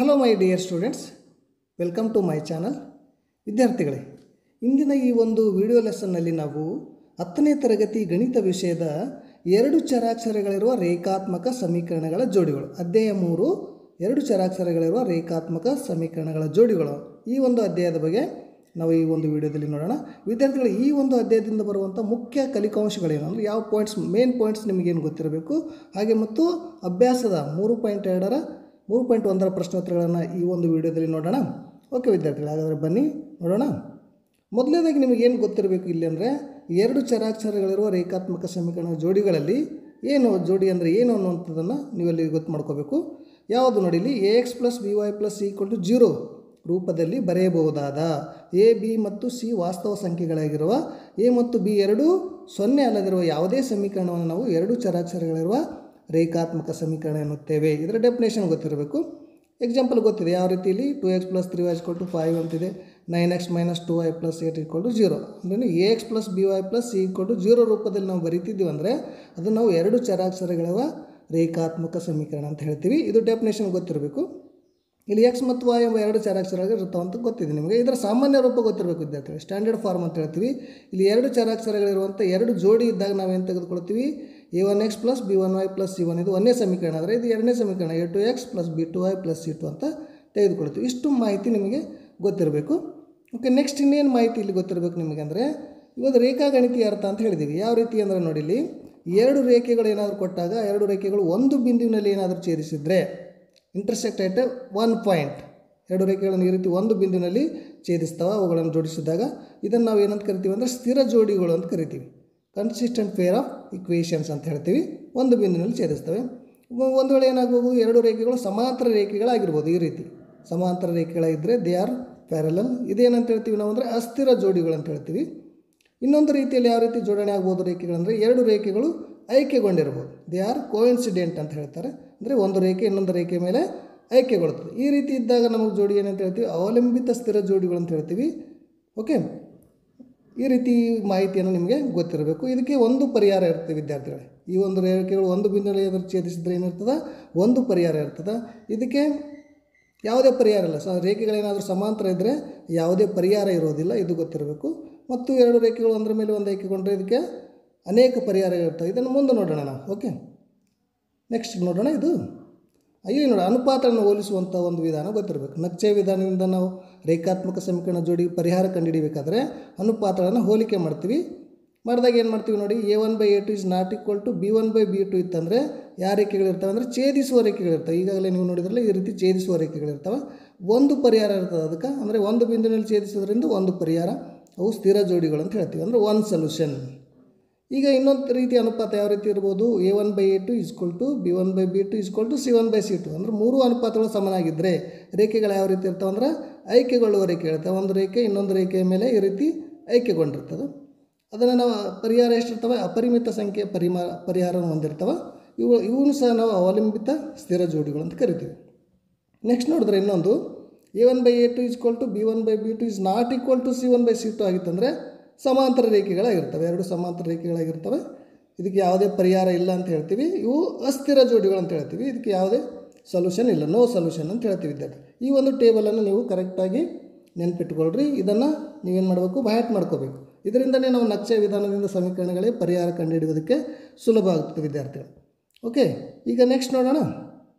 Hello my dear students, welcome to my channel. ವಿದ್ಯಾರ್ಥಿಗಳೇ, ಇಂದಿನ ಈ ಒಂದು ವಿಡಿಯೋ ಲೆಸನ್ನಲ್ಲಿ ನಾವು 10ನೇ ತರಗತಿ ಗಣಿತ ವಿಷಯದ 2 ಚರಾಕ್ಷರಗಳಿರುವ ರೇಖಾತ್ಮಕ ಸಮೀಕರಣಗಳ ಜೋಡಿಗಳು, ಅಧ್ಯಾಯ 3, 2 ಚರಾಕ್ಷರಗಳಿರುವ ರೇಖಾತ್ಮಕ ಸಮೀಕರಣಗಳ ಜೋಡಿಗಳು, ಈ ಒಂದು ಅಧ್ಯಾಯದ ಬಗ್ಗೆ ನಾವು ಈ ಒಂದು ವಿಡಿಯೋದಲ್ಲಿ ನೋಡೋಣ. ವಿದ್ಯಾರ್ಥಿಗಳು, ಈ ಒಂದು ಅಧ್ಯಾಯದಿಂದ ಬರುವಂಥ ಮುಖ್ಯ ಕಲಿಕಾಂಶಗಳೇನು ಅಂದರೆ ಯಾವ ಪಾಯಿಂಟ್ಸ್, ಮೇನ್ ಪಾಯಿಂಟ್ಸ್ ನಿಮಗೇನು ಗೊತ್ತಿರಬೇಕು, ಹಾಗೆ ಮತ್ತು ಅಭ್ಯಾಸದ 3.2ರ 3.1ರ ಪ್ರಶ್ನೋತ್ತರಗಳನ್ನು ಈ ಒಂದು ವಿಡಿಯೋದಲ್ಲಿ ನೋಡೋಣ. ಓಕೆ ವಿದ್ಯಾರ್ಥಿಗಳು, ಹಾಗಾದರೆ ಬನ್ನಿ ನೋಡೋಣ. ಮೊದಲನೇದಾಗಿ ನಿಮಗೇನು ಗೊತ್ತಿರಬೇಕು ಇಲ್ಲಿ ಅಂದರೆ 2 ಚರಾಕ್ಷರಗಳಿರುವ ರೇಖಾತ್ಮಕ ಸಮೀಕರಣ ಜೋಡಿಗಳಲ್ಲಿ ಏನು ಜೋಡಿ ಅಂದರೆ ಏನು ಅನ್ನುವಂಥದ್ದನ್ನು ನೀವಲ್ಲಿ ಗೊತ್ತು ಮಾಡ್ಕೋಬೇಕು. ಯಾವುದು ನೋಡಿ, ಇಲ್ಲಿ ax + by + c = 0 ರೂಪದಲ್ಲಿ ಬರೆಯಬಹುದಾದ ಎ, ಬಿ ಮತ್ತು ಸಿ ವಾಸ್ತವ ಸಂಖ್ಯೆಗಳಾಗಿರುವ ಎ ಮತ್ತು ಬಿ ಎರಡೂ 0 ಅಲ್ಲದಿರುವ ಯಾವುದೇ ಸಮೀಕರಣವನ್ನು ನಾವು 2 ಚರಾಕ್ಷರಗಳಿರುವ ರೇಖಾತ್ಮಕ ಸಮೀಕರಣ ಎನ್ನುತ್ತೇವೆ. ಇದರ ಡೆಫಿನೇಷನ್ ಗೊತ್ತಿರಬೇಕು. ಎಕ್ಸಾಂಪಲ್ ಗೊತ್ತಿದೆ ಯಾವ ರೀತಿಯಲ್ಲಿ 2x + 3y = 5 ಅಂತಿದೆ, 9x - 2y + 8 = 0. ಅಂದರೆ ax + by + c = 0 ರೂಪದಲ್ಲಿ ನಾವು ಬರೀತಿದ್ದೀವಿ ಅಂದರೆ ಅದು ನಾವು 2 ಚರಾಕ್ಷರಗಳ ರೇಖಾತ್ಮಕ ಸಮೀಕರಣ ಅಂತ ಹೇಳ್ತೀವಿ. ಇದು ಡೆಫಿನೇಷನ್ ಗೊತ್ತಿರಬೇಕು. ಇಲ್ಲಿ x ಮತ್ತು y ಎಂಬ 2 ಚರಾಕ್ಷರಗಳು ಇರ್ತಾವಂತ ಗೊತ್ತಿದೆ ನಿಮಗೆ. ಇದರ ಸಾಮಾನ್ಯ ರೂಪ ಗೊತ್ತಿರಬೇಕು ವಿದ್ಯಾರ್ಥಿಗಳು, ಸ್ಟ್ಯಾಂಡರ್ಡ್ ಫಾರ್ಮ್ ಅಂತ ಹೇಳ್ತೀವಿ. ಇಲ್ಲಿ 2 ಚರಾಕ್ಷರಗಳಿರುವಂಥ 2 ಜೋಡಿ ಇದ್ದಾಗ ನಾವೇನು ತೆಗೆದುಕೊಳ್ತೀವಿ, a1x + b1y + c1 ಇದು ಒಂದೇ ಸಮೀಕರಣ, ಆದರೆ ಇದು ಎರಡನೇ ಸಮೀಕರಣ a2x + b2y + c2 ಅಂತ ತೆಗೆದುಕೊಳ್ತೀವಿ. ಇಷ್ಟು ಮಾಹಿತಿ ನಿಮಗೆ ಗೊತ್ತಿರಬೇಕು. ಓಕೆ, ನೆಕ್ಸ್ಟ್ ಇನ್ನೇನು ಮಾಹಿತಿ ಇಲ್ಲಿ ಗೊತ್ತಿರಬೇಕು ನಿಮಗೆ ಅಂದರೆ ಇವತ್ತು ರೇಖಾಗಣಿತೀಯ ಅರ್ಥ ಅಂತ ಹೇಳಿದ್ದೀವಿ. ಯಾವ ರೀತಿ ಅಂದರೆ ನೋಡಿ, ಇಲ್ಲಿ 2 ರೇಖೆಗಳು ಏನಾದರೂ ಕೊಟ್ಟಾಗ 2 ರೇಖೆಗಳು ಒಂದು ಬಿಂದುವಿನಲ್ಲಿ ಏನಾದರೂ ಛೇದಿಸಿದರೆ ಇಂಟರ್ಸೆಕ್ಟ್ ಅಟ್ 1 ಪಾಯಿಂಟ್, 2 ರೇಖೆಗಳನ್ನು ಈ ರೀತಿ ಒಂದು ಬಿಂದುವಿನಲ್ಲಿ ಛೇದಿಸ್ತಾವೆ, ಅವುಗಳನ್ನು ಜೋಡಿಸಿದಾಗ ಇದನ್ನು ನಾವು ಏನಂತ ಕರಿತೀವಿ ಅಂದರೆ ಸ್ಥಿರ ಜೋಡಿಗಳು ಅಂತ ಕರಿತೀವಿ. ಕನ್ಸಿಸ್ಟೆಂಟ್ ಪೇರ್ ಆಫ್ ಇಕ್ವೇಷನ್ಸ್ ಅಂತ ಹೇಳ್ತೀವಿ. ಒಂದು ಬಿಂದುವಿನಲ್ಲಿ ಛೇದಿಸ್ತವೆ. ಒಂದು ವೇಳೆ ಏನಾಗಬಹುದು, 2 ರೇಖೆಗಳು ಸಮಾಂತರ ರೇಖೆಗಳಾಗಿರ್ಬೋದು. ಈ ರೀತಿ ಸಮಾಂತರ ರೇಖೆಗಳಾಗಿದ್ದರೆ ದೇ ಆರ್ ಪ್ಯಾರಲಲ್. ಇದೇನಂತ ಹೇಳ್ತೀವಿ ನಾವು ಅಂದರೆ ಅಸ್ಥಿರ ಜೋಡಿಗಳು ಅಂತ ಹೇಳ್ತೀವಿ. ಇನ್ನೊಂದು ರೀತಿಯಲ್ಲಿ ಯಾವ ರೀತಿ ಜೋಡಣೆ ಆಗ್ಬೋದು ರೇಖೆಗಳಂದರೆ 2 ರೇಖೆಗಳು ಐಕ್ಯಗೊಂಡಿರ್ಬೋದು, ದೇ ಆರ್ ಕೋಇನ್ಸಿಡೆಂಟ್ ಅಂತ ಹೇಳ್ತಾರೆ. ಅಂದರೆ ಒಂದು ರೇಖೆ ಇನ್ನೊಂದು ರೇಖೆ ಮೇಲೆ ಐಕ್ಯಗೊಳ್ಳುತ್ತದೆ. ಈ ರೀತಿ ಇದ್ದಾಗ ನಮಗೆ ಜೋಡಿ ಏನಂತ ಹೇಳ್ತೀವಿ, ಅವಲಂಬಿತ ಸ್ಥಿರ ಜೋಡಿಗಳು ಅಂತ ಹೇಳ್ತೀವಿ. ಓಕೆ, ಈ ರೀತಿ ಮಾಹಿತಿಯನ್ನು ನಿಮಗೆ ಗೊತ್ತಿರಬೇಕು. ಇದಕ್ಕೆ ಒಂದು ಪರಿಹಾರ ಇರ್ತದೆ ವಿದ್ಯಾರ್ಥಿಗಳೇ. ಈ ಒಂದು ರೇಖೆಗಳು ಒಂದು ಬಿಂದುವಿನಲ್ಲಿ ಎದುರು ಛೇದಿಸಿದ್ರೆ ಏನಿರ್ತದೆ, ಒಂದು ಪರಿಹಾರ ಇರ್ತದೆ. ಇದಕ್ಕೆ ಯಾವುದೇ ಪರಿಹಾರ ಇಲ್ಲ. ರೇಖೆಗಳೇನಾದರೂ ಸಮಾಂತರ ಇದ್ದರೆ ಯಾವುದೇ ಪರಿಹಾರ ಇರೋದಿಲ್ಲ, ಇದು ಗೊತ್ತಿರಬೇಕು. ಮತ್ತು 2 ರೇಖೆಗಳು ಒಂದರ ಮೇಲೆ ಒಂದು ಐಕ್ಯಗೊಂಡ್ರೆ ಇದಕ್ಕೆ ಅನೇಕ ಪರಿಹಾರಗಳಿರ್ತವೆ. ಇದನ್ನು ಮುಂದೆ ನೋಡೋಣ ನಾವು. ಓಕೆ, ನೆಕ್ಸ್ಟ್ ನೋಡೋಣ. ಇದು ಇಲ್ಲಿ ನೋಡಿ, ಅನುಪಾತಗಳನ್ನು ಹೋಲಿಸುವಂಥ ಒಂದು ವಿಧಾನ ಗೊತ್ತಿರಬೇಕು. ನಕ್ಷೆ ವಿಧಾನದಿಂದ ನಾವು ರೇಖಾತ್ಮಕ ಸಮೀಕರಣ ಜೋಡಿ ಪರಿಹಾರ ಕಂಡುಹಿಡಿಯಬೇಕಾದ್ರೆ ಅನುಪಾತಗಳನ್ನು ಹೋಲಿಕೆ ಮಾಡ್ತೀವಿ. ಮಾಡಿದಾಗ ಏನು ಮಾಡ್ತೀವಿ ನೋಡಿ, a1/a2 ≠ b1/b2 ಇತ್ತಂದರೆ ಯಾವ ರೇಖೆಗಳಿರ್ತವೆ ಅಂದರೆ ಛೇದಿಸುವ ರೇಖೆಗಳಿರ್ತವೆ. ಈಗಾಗಲೇ ನೀವು ನೋಡಿದ್ರಲ್ಲ, ಈ ರೀತಿ ಛೇದಿಸುವ ರೇಖೆಗಳಿರ್ತವೆ. ಒಂದು ಪರಿಹಾರ ಇರ್ತದೆ ಅದಕ್ಕೆ, ಅಂದರೆ ಒಂದು ಬಿಂದುವಿನಲ್ಲಿ ಛೇದಿಸೋದ್ರಿಂದ ಒಂದು ಪರಿಹಾರ, ಅವು ಸ್ಥಿರ ಜೋಡಿಗಳು ಅಂತ ಹೇಳ್ತೀವಿ, ಅಂದರೆ ಒನ್ ಸೊಲ್ಯೂಷನ್. ಈಗ ಇನ್ನೊಂದು ರೀತಿ ಅನುಪಾತ ಯಾವ ರೀತಿ ಇರ್ಬೋದು, a1/a2 = b1/b2 = c1/c2. ಅಂದರೆ 3 ಅನುಪಾತಗಳು ಸಮನಾಗಿದ್ದರೆ ರೇಖೆಗಳು ಯಾವ ರೀತಿ ಇರ್ತವೆ ಅಂದರೆ ಐಕ್ಯಗೊಳ್ಳುವ ರೇಖೆ ಇರ್ತವೆ. ಒಂದು ರೇಖೆ ಇನ್ನೊಂದು ರೇಖೆಯ ಮೇಲೆ ಈ ರೀತಿ ಐಕ್ಯಗೊಂಡಿರ್ತದೆ. ಅದನ್ನು ನಾವು ಪರಿಹಾರ ಎಷ್ಟಿರ್ತವೆ, ಅಪರಿಮಿತ ಸಂಖ್ಯೆ ಪರಿಹಾರವನ್ನು ಹೊಂದಿರ್ತವೆ. ಇವನು ಸಹ ನಾವು ಅವಲಂಬಿತ ಸ್ಥಿರ ಜೋಡಿಗಳು ಅಂತ ಕರಿತೀವಿ. ನೆಕ್ಸ್ಟ್ ನೋಡಿದ್ರೆ ಇನ್ನೊಂದು a1/a2 = b1/b2 ≠ c1/c2 ಆಗಿತ್ತಂದರೆ ಸಮಾಂತರ ರೇಖೆಗಳಾಗಿರ್ತವೆ. 2 ಸಮಾಂತರ ರೇಖೆಗಳಾಗಿರ್ತವೆ. ಇದಕ್ಕೆ ಯಾವುದೇ ಪರಿಹಾರ ಇಲ್ಲ ಅಂತ ಹೇಳ್ತೀವಿ. ಇವು ಅಸ್ಥಿರ ಜೋಡಿಗಳು ಅಂತ ಹೇಳ್ತೀವಿ. ಇದಕ್ಕೆ ಯಾವುದೇ ಸೊಲ್ಯೂಷನ್ ಇಲ್ಲ, ನೋ ಸೊಲ್ಯೂಷನ್ ಅಂತ ಹೇಳ್ತೀವಿ ವಿದ್ಯಾರ್ಥಿ. ಈ ಒಂದು ಟೇಬಲನ್ನು ನೀವು ಕರೆಕ್ಟಾಗಿ ನೆನಪಿಟ್ಕೊಳ್ರಿ. ಇದನ್ನು ನೀವೇನು ಮಾಡಬೇಕು, ಬೈಹಾಟ್ ಮಾಡ್ಕೋಬೇಕು. ಇದರಿಂದನೇ ನಾವು ನಕ್ಷೆ ವಿಧಾನದಿಂದ ಸಮೀಕರಣಗಳೇ ಪರಿಹಾರ ಕಂಡುಹಿಡಿಯೋದಕ್ಕೆ ಸುಲಭ ಆಗುತ್ತೆ ವಿದ್ಯಾರ್ಥಿಗಳು. ಓಕೆ, ಈಗ ನೆಕ್ಸ್ಟ್ ನೋಡೋಣ.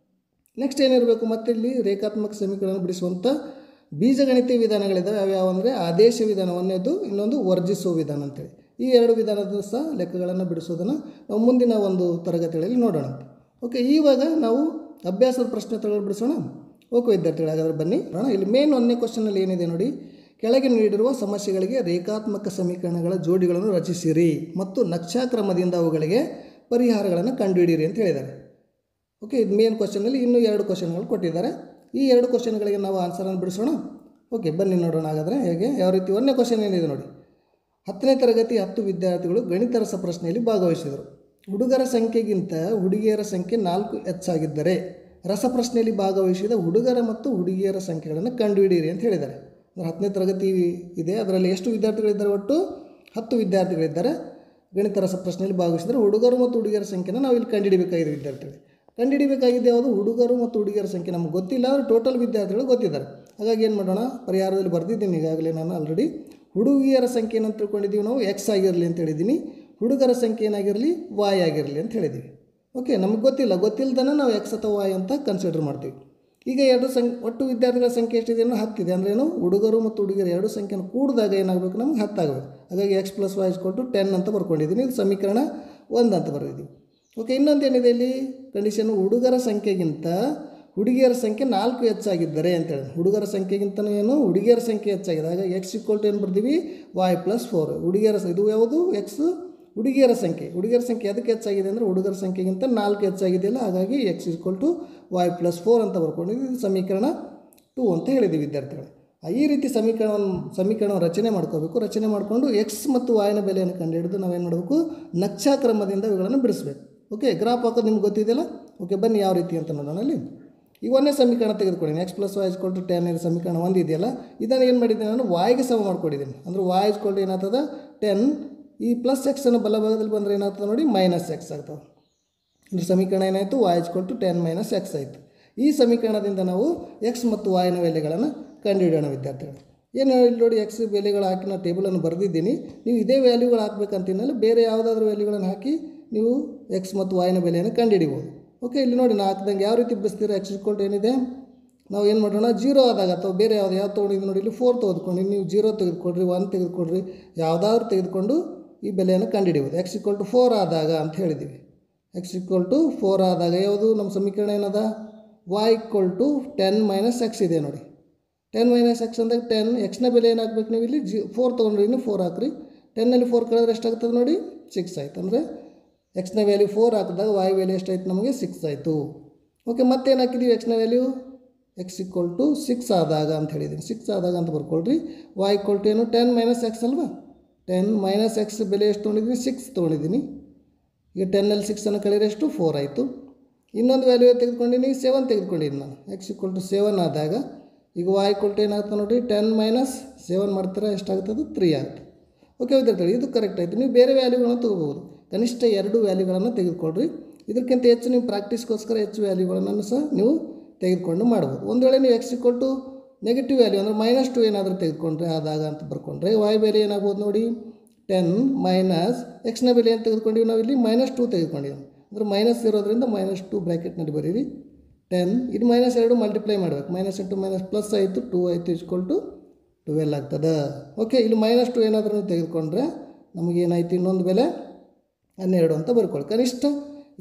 ನೆಕ್ಸ್ಟ್ ಏನಿರಬೇಕು, ಮತ್ತೆ ಇಲ್ಲಿ ರೇಖಾತ್ಮಕ ಸಮೀಕರಣ ಬಿಡಿಸುವಂಥ ಬೀಜಗಣಿತೀಯ ವಿಧಾನಗಳಿದ್ದಾವೆ. ಯಾವ್ಯಾವ ಅಂದರೆ ಆದೇಶ ವಿಧಾನ ಒಂದೇದು, ಇನ್ನೊಂದು ವರ್ಜಿಸುವ ವಿಧಾನ ಅಂತೇಳಿ. ಈ 2 ವಿಧಾನದ ಸಹ ಲೆಕ್ಕಗಳನ್ನು ಬಿಡಿಸೋದನ್ನು ನಾವು ಮುಂದಿನ ಒಂದು ತರಗತಿಗಳಲ್ಲಿ ನೋಡೋಣ. ಓಕೆ, ಇವಾಗ ನಾವು ಅಭ್ಯಾಸದ ಪ್ರಶ್ನೋತ್ತರಗಳು ಬಿಡಿಸೋಣ. ಓಕೆ ವಿದ್ಯಾರ್ಥಿಗಳು, ಹಾಗಾದರೆ ಬನ್ನಿ ನೋಡೋಣ. ಇಲ್ಲಿ ಮೇನ್ 1ನೇ ಕ್ವಶನಲ್ಲಿ ಏನಿದೆ ನೋಡಿ, ಕೆಳಗೆ ನೀಡಿರುವ ಸಮಸ್ಯೆಗಳಿಗೆ ರೇಖಾತ್ಮಕ ಸಮೀಕರಣಗಳ ಜೋಡಿಗಳನ್ನು ರಚಿಸಿರಿ ಮತ್ತು ನಕ್ಷಾಕ್ರಮದಿಂದ ಅವುಗಳಿಗೆ ಪರಿಹಾರಗಳನ್ನು ಕಂಡುಹಿಡಿಯಿರಿ ಅಂತ ಹೇಳಿದ್ದಾರೆ. ಓಕೆ, ಇದು ಮೇನ್ ಕ್ವಶನಲ್ಲಿ ಇನ್ನೂ 2 ಕ್ವಶನ್ಗಳು ಕೊಟ್ಟಿದ್ದಾರೆ. ಈ 2 ಕ್ವಶನ್ಗಳಿಗೆ ನಾವು ಆನ್ಸರನ್ನು ಬಿಡಿಸೋಣ. ಓಕೆ, ಬನ್ನಿ ನೋಡೋಣ ಹಾಗಾದರೆ ಹೇಗೆ, ಯಾವ ರೀತಿ. 1ನೇ ಕ್ವಶನ್ ಏನಿದೆ ನೋಡಿ, 10ನೇ ತರಗತಿ 10 ವಿದ್ಯಾರ್ಥಿಗಳು ಗಣಿತ ರಸ ಪ್ರಶ್ನೆಯಲ್ಲಿ ಭಾಗವಹಿಸಿದರು. ಹುಡುಗರ ಸಂಖ್ಯೆಗಿಂತ ಹುಡುಗಿಯರ ಸಂಖ್ಯೆ 4 ಹೆಚ್ಚಾಗಿದ್ದರೆ ರಸಪ್ರಶ್ನೆಯಲ್ಲಿ ಭಾಗವಹಿಸಿದ ಹುಡುಗರ ಮತ್ತು ಹುಡುಗಿಯರ ಸಂಖ್ಯೆಗಳನ್ನು ಕಂಡುಹಿಡಿಯಿರಿ ಅಂತ ಹೇಳಿದ್ದಾರೆ. ಅಂದರೆ 10ನೇ ತರಗತಿ ಇದೆ, ಅದರಲ್ಲಿ ಎಷ್ಟು ವಿದ್ಯಾರ್ಥಿಗಳಿದ್ದಾರೆ, ಒಟ್ಟು 10 ವಿದ್ಯಾರ್ಥಿಗಳಿದ್ದಾರೆ. ಗಣಿತ ರಸಪ್ರಶ್ನೆಯಲ್ಲಿ ಭಾಗವಹಿಸಿದರೆ ಹುಡುಗರು ಮತ್ತು ಹುಡುಗಿಯರ ಸಂಖ್ಯೆನ ನಾವು ಇಲ್ಲಿ ಕಂಡುಹಿಡಿಯಬೇಕಾಗಿದೆ ವಿದ್ಯಾರ್ಥಿಗಳು. ಕಂಡುಹಿಡಿಬೇಕಾಗಿದೆ ಯಾವುದು ಹುಡುಗರು ಮತ್ತು ಹುಡುಗಿಯರ ಸಂಖ್ಯೆ ನಮ್ಗೆ ಗೊತ್ತಿಲ್ಲ ಆದರೆ ಟೋಟಲ್ ವಿದ್ಯಾರ್ಥಿಗಳು ಗೊತ್ತಿದ್ದಾರೆ. ಹಾಗಾಗಿ ಏನು ಮಾಡೋಣ, ಪರಿಹಾರದಲ್ಲಿ ಬರೆದಿದ್ದೀನಿ ಈಗಾಗಲೇ ನಾನು ಆಲ್ರೆಡಿ. ಹುಡುಗಿಯರ ಸಂಖ್ಯೆ ಏನಂತ ತಿಳ್ಕೊಂಡಿದ್ದೀವಿ ನಾವು ಎಕ್ಸ್ ಆಗಿರಲಿ ಅಂತ ಹೇಳಿದ್ದೀನಿ, ಹುಡುಗರ ಸಂಖ್ಯೆ ಏನಾಗಿರಲಿ ವಾಯ್ ಆಗಿರಲಿ ಅಂತ ಹೇಳಿದ್ದೀವಿ. ಓಕೆ, ನಮಗೆ ಗೊತ್ತಿಲ್ಲದನ್ನು ನಾವು ಎಕ್ಸ್ ಅಥವಾ ವಾಯ್ ಅಂತ ಕನ್ಸಿಡರ್ ಮಾಡ್ತೀವಿ. ಈಗ ಎರಡು ಒಟ್ಟು ವಿದ್ಯಾರ್ಥಿಗಳ ಸಂಖ್ಯೆ ಎಷ್ಟಿದೆ ಅನ್ನೋ 10 ಇದೆ. ಅಂದರೆ ಏನು, ಹುಡುಗರು ಮತ್ತು ಹುಡುಗಿಯರು ಎರಡು ಸಂಖ್ಯೆಯನ್ನು ಕೂಡಿದಾಗ ಏನಾಗಬೇಕು, ನಮಗೆ 10 ಆಗಬೇಕು. ಹಾಗಾಗಿ ಎಕ್ಸ್ ಪ್ಲಸ್ ವಾಯ್ = 10 ಅಂತ ಬರ್ಕೊಂಡಿದ್ದೀನಿ. ಇದು ಸಮೀಕರಣ 1 ಅಂತ ಬರೆದಿದ್ದೀವಿ. ಓಕೆ, ಇನ್ನೊಂದು ಏನಿದೆ ಇಲ್ಲಿ ಕಂಡೀಷನ್, ಹುಡುಗರ ಸಂಖ್ಯೆಗಿಂತ ಹುಡುಗಿಯರ ಸಂಖ್ಯೆ 4 ಹೆಚ್ಚಾಗಿದ್ದರೆ ಅಂತೇಳಿ. ಹುಡುಗರ ಸಂಖ್ಯೆಗಿಂತನೂ ಏನು, ಹುಡುಗಿಯರ ಸಂಖ್ಯೆ ಹೆಚ್ಚಾಗಿದೆ. ಹಾಗಾಗಿ ಎಕ್ಸ್ = ಏನು ಬರ್ತೀವಿ, ವಾಯ್ + 4. ಹುಡುಗಿಯರ ಇದು ಯಾವುದು, ಎಕ್ಸ್ ಹುಡುಗಿಯರ ಸಂಖ್ಯೆ. ಹುಡುಗಿಯರ ಸಂಖ್ಯೆ ಅದಕ್ಕೆ ಹೆಚ್ಚಾಗಿದೆ ಅಂದರೆ ಹುಡುಗರ ಸಂಖ್ಯೆಗಿಂತ 4 ಹೆಚ್ಚಾಗಿದೆಯಲ್ಲ, ಹಾಗಾಗಿ ಎಕ್ಸ್ = ವಾಯ್ + 4 ಅಂತ ಬರ್ಕೊಂಡಿದ್ದೀವಿ. ಇದು ಸಮೀಕರಣ 2 ಅಂತ ಹೇಳಿದ್ದೀವಿ ವಿದ್ಯಾರ್ಥಿಗಳು. ಈ ರೀತಿ ಸಮೀಕರಣ ರಚನೆ ಮಾಡ್ಕೋಬೇಕು. ರಚನೆ ಮಾಡಿಕೊಂಡು ಎಕ್ಸ್ ಮತ್ತು ವಾಯ್ನ ಬೆಲೆಯನ್ನು ಕಂಡುಹಿಡಿದು ನಾವೇನು ಮಾಡಬೇಕು, ನಕ್ಷಾಕ್ರಮದಿಂದ ಇವುಗಳನ್ನು ಬಿಡಿಸಬೇಕು. ಓಕೆ, ಗ್ರಾಫ್ ಹಾಕೋದು ನಿಮ್ಗೆ ಗೊತ್ತಿದೆಯಲ್ಲ. ಓಕೆ, ಬನ್ನಿ ಯಾವ ರೀತಿ ಅಂತ ನೋಡೋಣ. ಅಲ್ಲಿ ಈಗ ಒಂದೇ ಸಮೀಕರಣ ತೆಗೆದುಕೊಂಡಿದ್ದೀನಿ, ಎಕ್ಸ್ ಪ್ಲಸ್ ವಾಯ್ = 10 ಇದು ಸಮೀಕರಣ 1 ಇದೆಯಲ್ಲ. ಇದನ್ನು ಏನು ಮಾಡಿದ್ದೀನಿ ನಾನು, ವಾಯ್ಗೆ ಸಮ ಮಾಡ್ಕೊಂಡಿದ್ದೀನಿ. ಅಂದರೆ ವಾಯ್ = ಏನಾಗ್ತದೆ 10, ಈ ಪ್ಲಸ್ ಎಕ್ಸನ್ನು ಬಲಭಾಗದಲ್ಲಿ ಬಂದರೆ ಏನಾಗ್ತದೆ ನೋಡಿ, ಮೈನಸ್ ಎಕ್ಸ್ ಆಗ್ತದೆ. ಅಂದರೆ ಸಮೀಕರಣ ಏನಾಯಿತು, ವಾಯ್ = 10 - ಎಕ್ಸ್ ಆಯಿತು. ಈ ಸಮೀಕರಣದಿಂದ ನಾವು ಎಕ್ಸ್ ಮತ್ತು ವಾಯ್ನ ಬೆಲೆಗಳನ್ನು ಕಂಡುಹಿಡಿಯೋಣ ವಿದ್ಯಾರ್ಥಿಗಳು. ಏನು ಇಲ್ಲಿ ನೋಡಿ, ಎಕ್ಸ್ ಬೆಲೆಗಳು ಹಾಕಿ ನಾನು ಟೇಬಲನ್ನು ಬರೆದಿದ್ದೀನಿ. ನೀವು ಇದೇ ವ್ಯಾಲ್ಯೂಗಳು ಹಾಕಬೇಕಂತಿಲ್ಲ, ಬೇರೆ ಯಾವುದಾದ್ರೂ ವ್ಯಾಲ್ಯೂಗಳನ್ನು ಹಾಕಿ ನೀವು ಎಕ್ಸ್ ಮತ್ತು ವಾಯ್ನ ಬೆಲೆಯನ್ನು ಕಂಡುಹಿಡಿಬೋದು. ಓಕೆ, ಇಲ್ಲಿ ನೋಡಿ ನಾನು ಹಾಕಿದಂಗೆ ಯಾವ ರೀತಿ ಬಿಡಿಸ್ತೀರ, ಎಕ್ಸ್ = ಏನಿದೆ, ನಾವು ಏನು ಮಾಡೋಣ, 0 ಆದಾಗ ಅಥವಾ ಬೇರೆ ಯಾವ್ದು ತೊಗೊಂಡಿದ್ದು ನೋಡಿ, ಇಲ್ಲಿ 4 ತೆಗೆದುಕೊಂಡು ನೀವು 0 ತೆಗೆದುಕೊಡ್ರಿ, 1 ತೆಗೆದುಕೊಡ್ರಿ, ಯಾವುದಾದ್ರೂ ತೆಗೆದುಕೊಂಡು ಈ ಬೆಲೆಯನ್ನು ಕಂಡುಹಿಡಿಬೋದು. ಎಕ್ಸ್ = 4 ಆದಾಗ ಅಂತ ಹೇಳಿದ್ದೀವಿ. ಎಕ್ಸ್ = 4 ಆದಾಗ ಯಾವುದು ನಮ್ಮ ಸಮೀಕರಣ ಏನದ, ವಾಯ್ = 10 - ಎಕ್ಸ್ ಇದೆ ನೋಡಿ. 10 - ಎಕ್ಸ್ ಅಂದಾಗ 10, ಎಕ್ಸ್ನ ಬೆಲೆ ಏನು ಹಾಕ್ಬೇಕು, ನೀವು ಇಲ್ಲಿ 4 ತೊಗೊಂಡ್ರಿ, ಇನ್ನು 4 ಹಾಕ್ರಿ. 10ನಲ್ಲಿ 4 ಕಳೆದ್ರೆ ಎಷ್ಟಾಗ್ತದೆ ನೋಡಿ, 6 ಆಯಿತು. ಅಂದರೆ ಎಕ್ಸ್ನ ವ್ಯಾಲ್ಯೂ 4 ಹಾಕಿದಾಗ ವಾಯ್ ವ್ಯಾಲ್ಯೂ ಎಷ್ಟಾಯ್ತು ನಮಗೆ, 6 ಆಯಿತು. ಓಕೆ, ಮತ್ತೇನು ಹಾಕಿದ್ದೀವಿ, ಎಕ್ಸ್ನ ವ್ಯಾಲ್ಯೂ ಎಕ್ಸ್ = 6 ಆದಾಗ ಅಂತ ಹೇಳಿದ್ದೀನಿ. 6 ಆದಾಗ ಅಂತ ಬರ್ಕೊಳ್ರಿ. ವಾಯ್ = ಏನು, 10 - ಎಕ್ಸ್ ಅಲ್ವಾ. 10 - ಎಕ್ಸ್ ಬೆಲೆ ಎಷ್ಟು ತೊಗೊಂಡಿದ್ದೀನಿ, 6 ತೊಗೊಂಡಿದ್ದೀನಿ. ಈಗ 10ನಲ್ಲಿ 6ಅನ್ನು ಕಳೆದ್ರೆ ಎಷ್ಟು, 4 ಆಯಿತು. ಇನ್ನೊಂದು ವ್ಯಾಲ್ಯೂ ತೆಗೆದುಕೊಂಡಿನಿ, 7 ತೆಗೆದುಕೊಂಡಿದ್ದೀನಿ ನಾನು. ಎಕ್ಸ್ = 7 ಆದಾಗ ಈಗ ವಾಯ್ = ಏನಾಗ್ತದೆ ನೋಡಿ, 10 - 7 ಮಾಡ್ತಾರೆ, ಎಷ್ಟಾಗ್ತದೆ, 3 ಆಗುತ್ತೆ. ಓಕೆ ವಿದ್ಯಾರ್ಥಿಗಳು, ಇದು ಕರೆಕ್ಟ್ ಆಯಿತು. ನೀವು ಬೇರೆ ವ್ಯಾಲ್ಯೂಗಳನ್ನು ತೊಗೋಬೋದು, ಕನಿಷ್ಠ 2 ವ್ಯಾಲ್ಯೂಗಳನ್ನು ತೆಗೆದುಕೊಳ್ರಿ. ಇದಕ್ಕಿಂತ ಹೆಚ್ಚು ನೀವು ಪ್ರಾಕ್ಟೀಸ್ಗೋಸ್ಕರ ಹೆಚ್ಚು ವ್ಯಾಲ್ಯೂಗಳನ್ನು ಸಹ ನೀವು ತೆಗೆದುಕೊಂಡು ಮಾಡ್ಬೋದು. ಒಂದು ವೇಳೆ ನೀವು ಎಕ್ಸ್ = ನೆಗೆಟಿವ್ ವ್ಯಾಲ್ಯೂ ಅಂದರೆ -2 ಏನಾದರೂ ತೆಗೆದುಕೊಂಡ್ರೆ ಆದಾಗ ಅಂತ ಬರ್ಕೊಂಡ್ರೆ ವಾಯ್ ಬೆಲೆ ಏನಾಗ್ಬೋದು ನೋಡಿ, 10 - ಎಕ್ಸ್ನ ಬೆಲೆ ಏನು ತೆಗೆದುಕೊಂಡಿವಿ ನಾವು ಇಲ್ಲಿ, -2 ತೆಗೆದುಕೊಂಡಿದ್ದೀವಿ. ಅಂದರೆ ಮೈನಸ್ ಇರೋದ್ರಿಂದ -2 ಬ್ರ್ಯಾಕೆಟ್ನಲ್ಲಿ ಬರೀರಿ. 10 ಇದು -2 ಮಲ್ಟಿಪ್ಲೈ ಮಾಡಬೇಕು, -2 ಪ್ಲಸ್ ಆಯಿತು, 2 ಆಯಿತು, = 12 ಆಗ್ತದೆ. ಓಕೆ, ಇಲ್ಲಿ -2 ಏನಾದರೂ ತೆಗೆದುಕೊಂಡ್ರೆ ನಮಗೇನಾಯಿತು, ಇನ್ನೊಂದು ಬೆಲೆ 12 ಅಂತ ಬರ್ಕೊಳ್ಳಿ. ಕನಿಷ್ಠ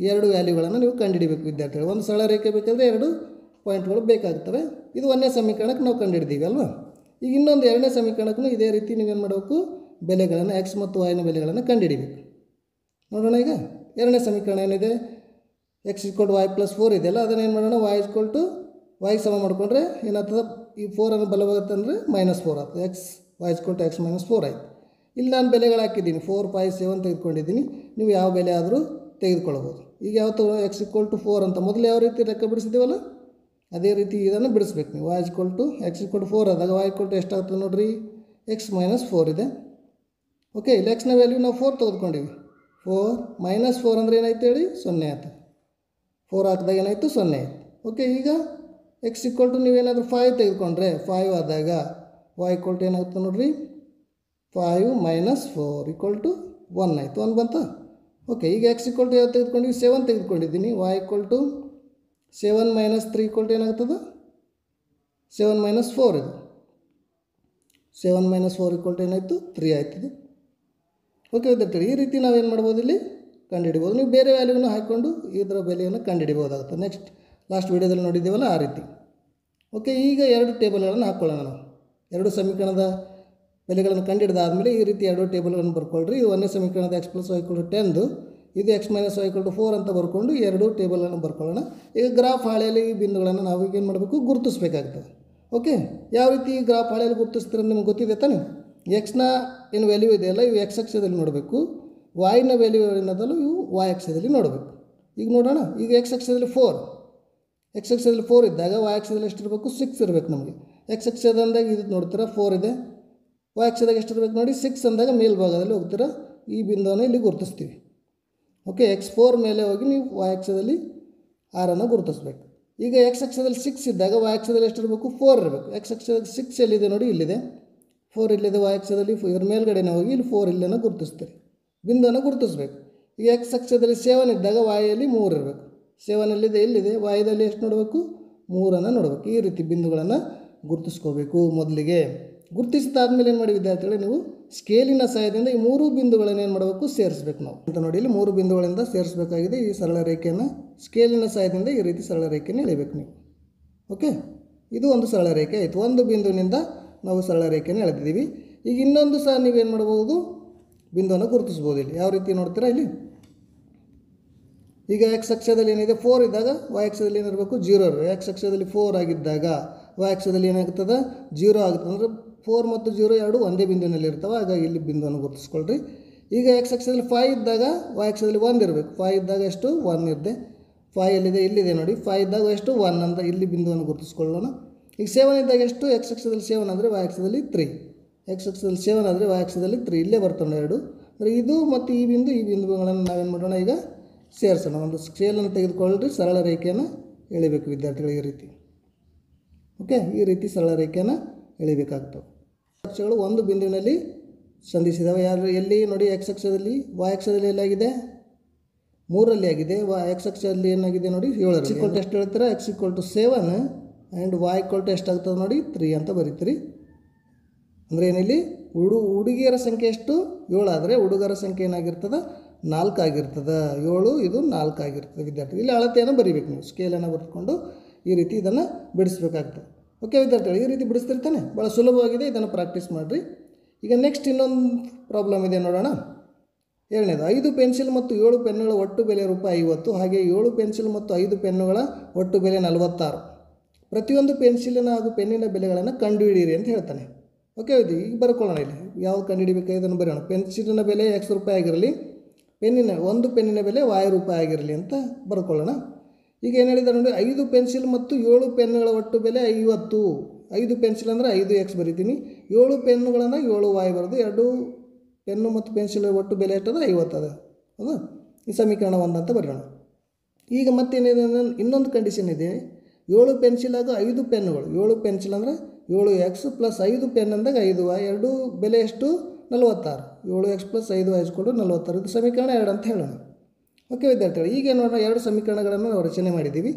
2 ವ್ಯಾಲ್ಯೂಗಳನ್ನು ನೀವು ಕಂಡುಹಿಡಿಬೇಕು ವಿದ್ಯಾರ್ಥಿಗಳು. ಒಂದು ಸರಳ ರೇಖೆ ಬೇಕಾದರೆ 2 ಪಾಯಿಂಟ್ಗಳು ಬೇಕಾಗ್ತವೆ. ಇದು 1ನೇ ಸಮೀಕರಣಕ್ಕೆ ನಾವು ಕಂಡುಹಿಡಿದೀವಿ ಅಲ್ವಾ. ಈಗ ಇನ್ನೊಂದು 2ನೇ ಸಮೀಕರಣಕ್ಕೂ ಇದೇ ರೀತಿ ನೀವೇನು ಮಾಡಬೇಕು, ಬೆಲೆಗಳನ್ನು ಎಕ್ಸ್ ಮತ್ತು ವಾಯ್ನ ಬೆಲೆಗಳನ್ನು ಕಂಡುಹಿಡಿಬೇಕು. ನೋಡೋಣ. ಈಗ 2ನೇ ಸಮೀಕರಣ ಏನಿದೆ, ಎಕ್ಸ್ = ವಾಯ್ + 4 ಇದೆಯಲ್ಲ, ಅದನ್ನು ಏನು ಮಾಡೋಣ, ವಾಯ್ ಸಮ ಮಾಡಿಕೊಂಡ್ರೆ ಏನಾಗ್ತದೆ, ಈ 4ಅನ್ನು ಬಲವಾಗುತ್ತಂದರೆ -4 ಆಗ್ತದೆ. ವಾಯ್ = x - 4 ಆಯಿತು. ಇಲ್ಲಿ ನಾನು ಬೆಲೆಗಳು ಹಾಕಿದ್ದೀನಿ, 4, 5, 7 ತೆಗೆದುಕೊಂಡಿದ್ದೀನಿ. ನೀವು ಯಾವ ಬೆಲೆ ಆದರೂ ತೆಗೆದುಕೊಳ್ಬೋದು. ಈಗ ಯಾವ ತಗೋ, ಎಕ್ಸ್ = 4 ಅಂತ ಮೊದಲು ಯಾವ ರೀತಿ ಲೆಕ್ಕ ಬಿಡಿಸಿದ್ದೀವಲ್ಲ ಅದೇ ರೀತಿ ಇದನ್ನು ಬಿಡಿಸ್ಬೇಕು ನೀವು. ವಾಯ್ ಎಕ್ಸ್ = 4 ಆದಾಗ ವಾಯ್ ಎಷ್ಟಾಗ್ತದೆ ನೋಡಿರಿ, x - 4 ಇದೆ. ಓಕೆ, ಇಲ್ಲಿ ಎಕ್ಸ್ನ ವ್ಯಾಲ್ಯೂ ನಾವು 4 ತೆಗೆದುಕೊಂಡಿವಿ. 4 - 4 ಅಂದರೆ ಏನಾಯ್ತು ಹೇಳಿ, 0 ಆಯಿತು. 4 ಹಾಕಿದಾಗ ಏನಾಯಿತು, 0 ಆಯಿತು. ಓಕೆ, ಈಗ ಎಕ್ಸ್ = ನೀವೇನಾದರೂ 5 ತೆಗೆದುಕೊಂಡ್ರೆ 5 ಆದಾಗ ವಾಯ್ ಏನಾಗುತ್ತೆ ನೋಡಿರಿ, 5 - 4 = 1 ಆಯಿತು. 1 ಬಂತ. ಓಕೆ, ಈಗ ಎಕ್ಸ್ = ಯಾವ್ದು ತೆಗೆದುಕೊಂಡಿವಿ, 7 ತೆಗೆದುಕೊಂಡಿದ್ದೀನಿ. ವಾಯ್ = 7 - 3 = ಏನಾಗ್ತದೆ, 7 - 4 ಇದು. 7 - 4 = ಏನಾಯಿತು, 3 ಆಯ್ತದೆ. ಓಕೆ ವಿದ್ಯಾರ್ಥಿಗಳು, ಈ ರೀತಿ ನಾವೇನು ಮಾಡ್ಬೋದು, ಇಲ್ಲಿ ಕಂಡುಹಿಡಿಬೋದು. ನೀವು ಬೇರೆ ವ್ಯಾಲ್ಯೂವನ್ನು ಹಾಕ್ಕೊಂಡು ಇದರ ಬೆಲೆಯನ್ನು ಕಂಡುಹಿಡಿಬೋದಾಗುತ್ತೆ. ಲಾಸ್ಟ್ ವೀಡಿಯೋದಲ್ಲಿ ನೋಡಿದ್ದೀವಲ್ಲ ಆ ರೀತಿ. ಓಕೆ, ಈಗ 2 ಟೇಬಲ್ಗಳನ್ನು ಹಾಕ್ಕೊಳ್ಳೋಣ ನಾವು. 2 ಸಮೀಕರಣದ ಬೆಲೆಗಳನ್ನು ಕಂಡುಹಿಡಿದಾದಮೇಲೆ ಈ ರೀತಿ 2 ಟೇಬಲ್ಗಳನ್ನು ಬರ್ಕೊಳ್ರಿ. ಇದು 1ನೇ ಸಮೀಕರಣದ ಎಕ್ಸ್ + ವೈ = 10, ಇದು x - y = 4 ಅಂತ ಬರ್ಕೊಂಡು 2 ಟೇಬಲನ್ನು ಬರ್ಕೊಳ್ಳೋಣ. ಈಗ ಗ್ರಾಫ್ ಹಾಳೆಯಲ್ಲಿ ಈ ಬಿಂದುಗಳನ್ನು ನಾವು ಈಗ ಏನು ಮಾಡಬೇಕು, ಗುರುತಿಸಬೇಕಾಗ್ತದೆ. ಓಕೆ, ಯಾವ ರೀತಿ ಈ ಗ್ರಾಫ್ ಹಾಳೆಯಲ್ಲಿ ಗುರುತಿಸ್ತೀರ ನಿಮ್ಗೆ ಗೊತ್ತಿದೆ ತಾನೆ. ಎಕ್ಸ್ನ ಏನು ವ್ಯಾಲ್ಯೂ ಇದೆಯಲ್ಲ ಇವು x ಅಕ್ಷದಲ್ಲಿ ನೋಡಬೇಕು, ವಾಯ್ನ ವ್ಯಾಲ್ಯೂ ಏನದಲ್ಲ ಇವು y ಅಕ್ಷದಲ್ಲಿ ನೋಡಬೇಕು. ಈಗ ನೋಡೋಣ. ಈಗ x ಅಕ್ಷದಲ್ಲಿ 4 ಇದ್ದಾಗ y ಅಕ್ಷದಲ್ಲಿ ಎಷ್ಟಿರಬೇಕು, 6 ಇರಬೇಕು ನಮಗೆ. x ಅಕ್ಷದ ಅಂದಾಗ ಇದು ನೋಡ್ತೀರಾ 4 ಇದೆ, y ಅಕ್ಷದಾಗ ಎಷ್ಟಿರಬೇಕು ನೋಡಿ 6 ಅಂದಾಗ ಮೇಲ್ಭಾಗದಲ್ಲಿ ಹೋಗ್ತೀರಾ, ಈ ಬಿಂದುವನ್ನು ಇಲ್ಲಿ ಗುರುತಿಸ್ತೀವಿ. ಓಕೆ, x4 ಮೇಲೆ ಹೋಗಿ ನೀವು y ಅಕ್ಷದಲ್ಲಿ ಆರನ್ನು ಗುರುತಿಸ್ಬೇಕು. ಈಗ ಎಕ್ಸ್ ಅಕ್ಷದಲ್ಲಿ 6 ಇದ್ದಾಗ ವೈ ಅಕ್ಷದಲ್ಲಿ ಎಷ್ಟಿರಬೇಕು? 4 ಇರಬೇಕು. ಎಕ್ಸ್ ಅಕ್ಷದಲ್ಲಿ 6 ಎಲ್ಲಿದೆ ನೋಡಿ, ಇಲ್ಲಿದೆ 4 ಇಲ್ಲಿದೆ. ವೈ ಅಕ್ಷದಲ್ಲಿ ಇದ್ರ ಮೇಲ್ಗಡೆನೇ ಹೋಗಿ ಇಲ್ಲಿ 4 ಇಲ್ಲನ್ನು ಗುರುತಿಸ್ತೀರಿ, ಬಿಂದುವನ್ನು ಗುರುತಿಸ್ಬೇಕು. ಈಗ ಎಕ್ಸ್ ಅಕ್ಷದಲ್ಲಿ 7 ಇದ್ದಾಗ ವಾಯಲ್ಲಿ 3 ಇರಬೇಕು. 7 ಎಲ್ಲಿದೆ? ಇಲ್ಲಿದೆ. ವಾಯದಲ್ಲಿ ಎಷ್ಟು ನೋಡಬೇಕು? 3 ನೋಡಬೇಕು. ಈ ರೀತಿ ಬಿಂದುಗಳನ್ನು ಗುರುತಿಸ್ಕೋಬೇಕು. ಮೊದಲಿಗೆ ಗುರುತಿಸಿದಾದ್ಮೇಲೆ ಏನು ಮಾಡಿ ವಿದ್ಯಾರ್ಥಿಗಳೇ, ನೀವು ಸ್ಕೇಲಿನ ಸಹಾಯದಿಂದ ಈ 3 ಬಿಂದುಗಳನ್ನು ಏನು ಮಾಡಬೇಕು? ಸೇರಿಸ್ಬೇಕು ನಾವು ಅಂತ ನೋಡಿ. ಇಲ್ಲಿ 3 ಬಿಂದುಗಳಿಂದ ಸೇರಿಸಬೇಕಾಗಿದೆ. ಈ ಸರಳ ರೇಖೆಯನ್ನು ಸ್ಕೇಲಿನ ಸಹಾಯದಿಂದ ಈ ರೀತಿ ಸರಳ ರೇಖೆಯನ್ನು ಎಳಿಬೇಕು ನೀವು. ಓಕೆ, ಇದು ಒಂದು ಸರಳ ರೇಖೆ ಆಯಿತು. ಒಂದು ಬಿಂದುವಿನಿಂದ ನಾವು ಸರಳ ರೇಖೆಯನ್ನು ಎಳೆದಿದ್ದೀವಿ. ಈಗ ಇನ್ನೊಂದು ಸಹ ನೀವೇನು ಮಾಡ್ಬೋದು? ಬಿಂದುವನ್ನು ಗುರುತಿಸ್ಬೋದು. ಇಲ್ಲಿ ಯಾವ ರೀತಿ ನೋಡ್ತೀರಾ? ಇಲ್ಲಿ ಈಗ ಎಕ್ಸ್ ಅಕ್ಷದಲ್ಲಿ ಏನಿದೆ? 4 ಇದ್ದಾಗ ವೈ ಅಕ್ಷದಲ್ಲಿ ಏನಿರಬೇಕು? 0 ಇರಬೇಕು. ಎಕ್ಸ್ ಅಕ್ಷದಲ್ಲಿ 4 ಆಗಿದ್ದಾಗ ವೈ ಅಕ್ಷದಲ್ಲಿ ಏನಾಗ್ತದೆ? 0 ಆಗುತ್ತೆ. ಅಂದರೆ 4 ಮತ್ತು 0 ಎರಡು ಒಂದೇ ಬಿಂದುವಿನಲ್ಲಿ ಇರ್ತವೆ. ಹಾಗಾಗಿ ಇಲ್ಲಿ ಬಿಂದುವನ್ನು ಗುರುತಿಸ್ಕೊಳ್ರಿ. ಈಗ ಎಕ್ಸ್ ಅಕ್ಷದಲ್ಲಿ 5 ಇದ್ದಾಗ ವೈ ಅಕ್ಷದಲ್ಲಿ 1 ಇರಬೇಕು. 5 ಇದ್ದಾಗ ಎಷ್ಟು? 1 ಇರುತ್ತೆ. 5 ಎಲ್ಲಿದೆ? ಇಲ್ಲಿದೆ ನೋಡಿ. 5 ಇದ್ದಾಗ ಎಷ್ಟು? 1 ಅಂತ ಇಲ್ಲಿ ಬಿಂದುವನ್ನು ಗುರುತಿಸ್ಕೊಳ್ಳೋಣ. ಈಗ 7 ಇದ್ದಾಗ ಎಷ್ಟು? ಎಕ್ಸ್ ಅಕ್ಷದಲ್ಲಿ 7 ಅಂದರೆ ವೈ ಅಕ್ಷದಲ್ಲಿ 3. ಎಕ್ಸ್ ಅಕ್ಷದಲ್ಲಿ 7 ಆದರೆ ವೈ ಅಕ್ಷದಲ್ಲಿ 3 ಇಲ್ಲೇ ಬರ್ತವೆ ಎರಡು. ಅಂದರೆ ಇದು ಮತ್ತು ಈ ಬಿಂದುಗಳನ್ನು ನಾವೇನು ಮಾಡೋಣ? ಈಗ ಸೇರಿಸೋಣ. ಒಂದು ಸ್ಕೇಲನ್ನು ತೆಗೆದುಕೊಳ್ಳ್ರಿ, ಸರಳ ರೇಖೆಯನ್ನು ಎಳಿಬೇಕು ವಿದ್ಯಾರ್ಥಿಗಳಿಗೆ ಈ ರೀತಿ. ಓಕೆ, ಈ ರೀತಿ ಸರಳ ರೇಖೆಯನ್ನು ಎಳಿಬೇಕಾಗ್ತವೆ. ಅಕ್ಷಗಳು ಒಂದು ಬಿಂದುವಿನಲ್ಲಿ ಸಂಧಿಸಿದಾವೆ. ಯಾರು? ಎಲ್ಲಿ ನೋಡಿ? ಎಕ್ಸ್ ಅಕ್ಷದಲ್ಲಿ. ವೈ ಅಕ್ಷದಲ್ಲಿ ಎಲ್ಲಾಗಿದೆ? 3ರಲ್ಲಿ ಆಗಿದೆ. ಎಕ್ಸ್ ಅಕ್ಷದಲ್ಲಿ ಏನಾಗಿದೆ ನೋಡಿ? 7ರಲ್ಲಿ. ಎಕ್ಸ್ ಎಷ್ಟು ಹೇಳ್ತೀರಾ? ಎಕ್ಸ್ = 7 ಆ್ಯಂಡ್ ವೈ = ಎಷ್ಟಾಗ್ತದೆ ನೋಡಿ? 3 ಅಂತ ಬರೀತೀರಿ. ಅಂದರೆ ಏನಿಲ್ಲಿ ಹುಡುಗಿಯರ ಸಂಖ್ಯೆ ಎಷ್ಟು? 7 ಆದರೆ ಹುಡುಗರ ಸಂಖ್ಯೆ ಏನಾಗಿರ್ತದೆ? 4 ಆಗಿರ್ತದೆ. 7 ಇದು 4 ಆಗಿರ್ತದೆ ವಿದ್ಯಾರ್ಥಿ. ಇಲ್ಲಿ ಅಳತೆಯನ್ನು ಬರೀಬೇಕು ನೀವು. ಸ್ಕೇಲನ್ನು ಬರೆದುಕೊಂಡು ಈ ರೀತಿ ಇದನ್ನು ಬಿಡಿಸ್ಬೇಕಾಗ್ತದೆ. ಓಕೆ ವಿದ್ಯಾರ್ಥಿಗಳು, ಈ ರೀತಿ ಬಿಡಿಸ್ತಿರ್ತಾನೆ. ಭಾಳ ಸುಲಭವಾಗಿದೆ. ಇದನ್ನು ಪ್ರಾಕ್ಟೀಸ್ ಮಾಡಿರಿ. ಈಗ ನೆಕ್ಸ್ಟ್ ಇನ್ನೊಂದು ಪ್ರಾಬ್ಲಮ್ ಇದೆ ನೋಡೋಣ. 7ನೇದು, 5 ಪೆನ್ಸಿಲ್ ಮತ್ತು 7 ಪೆನ್ನುಗಳ ಒಟ್ಟು ಬೆಲೆ ₹50. ಹಾಗೆ 7 ಪೆನ್ಸಿಲ್ ಮತ್ತು 5 ಪೆನ್ನುಗಳ ಒಟ್ಟು ಬೆಲೆ 46. ಪ್ರತಿಯೊಂದು ಪೆನ್ಸಿಲಿನ ಹಾಗೂ ಪೆನ್ನಿನ ಬೆಲೆಗಳನ್ನು ಕಂಡುಹಿಡಿಯಿರಿ ಅಂತ ಹೇಳ್ತಾನೆ. ಓಕೆ, ಇದು ಈಗ ಬರ್ಕೊಳ್ಳೋಣ. ಇಲ್ಲಿ ಯಾವ್ದು ಕಂಡುಹಿಡಿಬೇಕಾಗಿದೆ ಇದನ್ನು ಬರೆಯೋಣ. ಪೆನ್ಸಿಲಿನ ಬೆಲೆ X ರೂಪಾಯಿ ಆಗಿರಲಿ, ಒಂದು ಪೆನ್ನಿನ ಬೆಲೆ Y ರೂಪಾಯಿ ಆಗಿರಲಿ ಅಂತ ಬರ್ಕೊಳ್ಳೋಣ. ಈಗ ಏನು ಹೇಳಿದ್ದಾರೆ ನೋಡಿ? 5 ಪೆನ್ಸಿಲ್ ಮತ್ತು 7 ಪೆನ್ನುಗಳ ಒಟ್ಟು ಬೆಲೆ 50. 5 ಪೆನ್ಸಿಲ್ ಅಂದರೆ 5X ಬರಿತೀನಿ. 7 ಪೆನ್ನುಗಳನ್ನು 7Y ಬರೆದು 2 ಪೆನ್ನು ಮತ್ತು ಪೆನ್ಸಿಲ್ ಒಟ್ಟು ಬೆಲೆ ಎಷ್ಟದ? 50 ಅದ. ಹೌದಾ? ಈ ಸಮೀಕರಣ 1 ಅಂತ ಬರೆಯೋಣ. ಈಗ ಮತ್ತೇನಿದೆ? ಇನ್ನೊಂದು ಕಂಡೀಷನ್ ಇದೆ. 7 ಪೆನ್ಸಿಲ್ ಹಾಗೂ 5 ಪೆನ್ನುಗಳು. 7 ಪೆನ್ಸಿಲ್ ಅಂದರೆ 7X ಪ್ಲಸ್ 5 ಪೆನ್ ಅಂದಾಗ 5Y. ಎರಡು ಬೆಲೆ ಎಷ್ಟು? 46. 7X plus 5Y = 46. ಇದು ಸಮೀಕರಣ 2 ಅಂತ ಹೇಳೋಣ. ಓಕೆ ವಿದ್ಯಾರ್ಥಿಗಳು, ಈಗ ನೋಡೋಣ. 2 ಸಮೀಕರಣಗಳನ್ನು ನಾವು ರಚನೆ ಮಾಡಿದ್ದೀವಿ.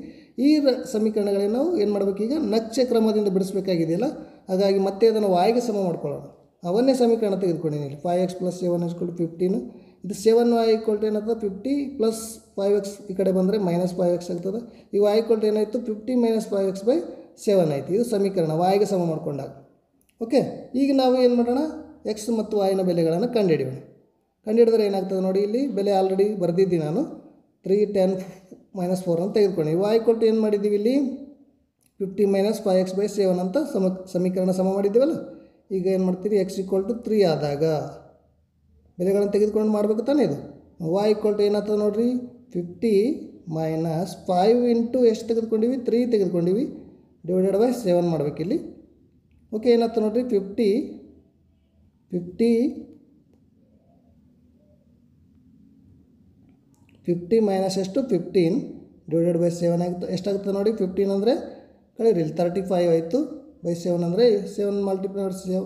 ಈ ಸಮೀಕರಣಗಳನ್ನು ನಾವು ಏನು ಮಾಡಬೇಕು? ಈಗ ನಕ್ಷೆ ಕ್ರಮದಿಂದ ಬಿಡಿಸಬೇಕಾಗಿದೆಯಲ್ಲ. ಹಾಗಾಗಿ ಮತ್ತೆ ಅದನ್ನು ವಾಯ್ಗೆ ಸಮ ಮಾಡ್ಕೊಳ್ಳೋಣ. ಅವನ್ನೇ ಸಮೀಕರಣ ತೆಗೆದುಕೊಂಡಿದ್ದೀನಿ. 5X plus 7 = 15. ಇದು 7Y = ಏನಾಗ್ತದೆ? 50 ಪ್ಲಸ್ 5X ಈ ಕಡೆ ಬಂದರೆ ಮೈನಸ್ 5X ಆಗ್ತದೆ. ಈ Y = ಏನಾಯಿತು? 50 - 5X/7 ಆಯಿತು. ಇದು ಸಮೀಕರಣ ವಾಯ್ಗೆ ಸಮ ಮಾಡಿಕೊಂಡಾಗ. ಓಕೆ, ಈಗ ನಾವು ಏನು ಮಾಡೋಣ? ಎಕ್ಸ್ ಮತ್ತು ವಾಯ್ನ ಬೆಲೆಗಳನ್ನು ಕಂಡುಹಿಡಿಯೋಣ. ಕಂಡುಹಿಡಿದ್ರೆ ಏನಾಗ್ತದೆ ನೋಡಿ? ಇಲ್ಲಿ ಬೆಲೆ ಆಲ್ರೆಡಿ ಬರೆದಿದ್ದೀನಿ ನಾನು. 3, 10, -4 ಅಂತ ತೆಗೆದುಕೊಂಡು Y = ಏನು ಮಾಡಿದ್ದೀವಿ? ಇಲ್ಲಿ 50 - 5X/7 ಅಂತ ಸಮೀಕರಣ ಸಮ ಮಾಡಿದ್ದೀವಲ್ಲ. ಈಗ ಏನು ಮಾಡ್ತೀರಿ? X = 3 ಆದಾಗ ಬೆಲೆಗಳನ್ನು ತೆಗೆದುಕೊಂಡು ಮಾಡಬೇಕು ತಾನೇ ಇದು. Y = ಏನಾಗ್ತದೆ ನೋಡಿರಿ? 50 - 5 ಇಂಟು ಎಷ್ಟು ತೆಗೆದುಕೊಂಡಿವಿ? 3 ತೆಗೆದುಕೊಂಡಿವಿ. /7 ಮಾಡಬೇಕು ಇಲ್ಲಿ. ಓಕೆ, ಏನಾಗ್ತದೆ ನೋಡಿರಿ? 50 - ಎಷ್ಟು? 15 /7 ಆಗುತ್ತೆ. ಎಷ್ಟಾಗ್ತದೆ ನೋಡಿ? 15 ಅಂದರೆ ಕಳೀರಿ ಇಲ್ಲಿ 35 ಆಯಿತು. /7 ಅಂದರೆ 7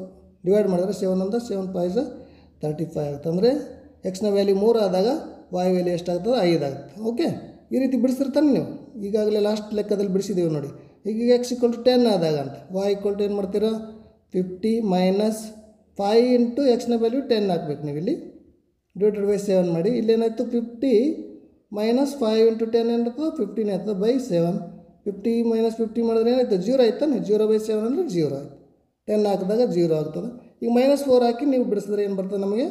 ಡಿವೈಡ್ ಮಾಡಿದ್ರೆ 7 ಅಂದರೆ 7 5 35 ಆಗುತ್ತೆ. ಅಂದರೆ ಎಕ್ಸ್ನ ವ್ಯಾಲ್ಯೂ 3 ಆದಾಗ Y ವ್ಯಾಲ್ಯೂ ಎಷ್ಟಾಗ್ತದೆ? 5 ಆಗುತ್ತೆ. ಓಕೆ, ಈ ರೀತಿ ಬಿಡಿಸಿರ್ತಾನೆ ನೀವು. ಈಗಾಗಲೇ ಲಾಸ್ಟ್ ಲೆಕ್ಕದಲ್ಲಿ ಬಿಡಿಸಿದ್ದೀವಿ ನೋಡಿ. ಈಗ X = 10 ಆದಾಗ ಅಂತ Y = ಏನು ಮಾಡ್ತೀರಾ? 50 - 5 ಇಂಟು ಎಕ್ಸ್ನ ವ್ಯಾಲ್ಯೂ 10 ಹಾಕ್ಬೇಕು ನೀವು ಇಲ್ಲಿ. /7 ಮಾಡಿ. ಇಲ್ಲೇನಾಯಿತು? 50 - 5 ಇಂಟು 10 ಏನಾಗ್ತದೆ? 15 ಆಯ್ತದೆ /7. 50 - 50 ಮಾಡಿದ್ರೆ ಏನಾಯ್ತು? 0 ಆಯ್ತಾನೆ. 0/7 ಅಂದರೆ 0 ಆಯಿತು. 10 ಹಾಕಿದಾಗ 0 ಆಗ್ತದೆ. ಈಗ -4 ಹಾಕಿ ನೀವು ಬಿಡಿಸಿದ್ರೆ ಏನು ಬರ್ತದೆ? ನಮಗೆ